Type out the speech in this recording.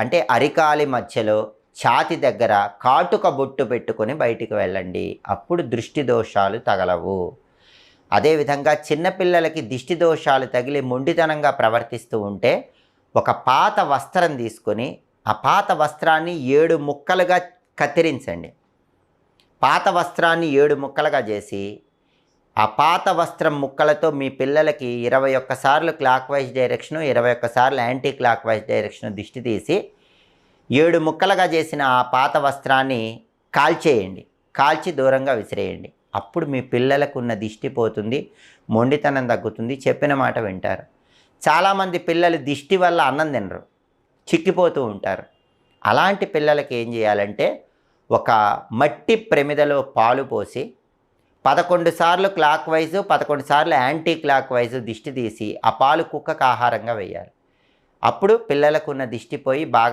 అంటే అరికాలి మధ్యలో ఛాతి దగ్గర కాటుక బొట్టు పెట్టుకొని బయటికి వెళ్ళండి. అప్పుడు దృష్టి దోషాలు తగలవు. అదేవిధంగా చిన్నపిల్లలకి దిష్టి దోషాలు తగిలి మొండితనంగా ప్రవర్తిస్తూ ఉంటే ఒక పాత వస్త్రం తీసుకొని ఆ పాత వస్త్రాన్ని 7 ముక్కలుగా కత్తిరించండి. పాత వస్త్రాన్ని 7 ముక్కలుగా చేసి ఆ పాత వస్త్రం ముక్కలతో మీ పిల్లలకి 21 సార్లు క్లాక్ వైజ్ డైరెక్షను, 21 సార్లు యాంటీ క్లాక్ వైజ్ డైరెక్షను దిష్టి తీసి 7 ముక్కలుగా చేసిన ఆ పాత వస్త్రాన్ని కాల్చేయండి. కాల్చి దూరంగా విసిరేయండి. అప్పుడు మీ పిల్లలకు ఉన్న దిష్టి పోతుంది, మొండితనం తగ్గుతుంది, చెప్పిన మాట వింటారు. చాలామంది పిల్లలు దిష్టి వల్ల అన్నం తినరు, చిక్కిపోతూ ఉంటారు. అలాంటి పిల్లలకి ఏం చేయాలంటే ఒక మట్టి ప్రమిదలో పాలు పోసి 11 సార్లు క్లాక్ వైజు, 11 సార్లు యాంటీ క్లాక్ వైజు దిష్టి తీసి ఆ పాలు కుక్కకు ఆహారంగా వేయాలి. అప్పుడు పిల్లలకు ఉన్న దిష్టి పోయి బాగా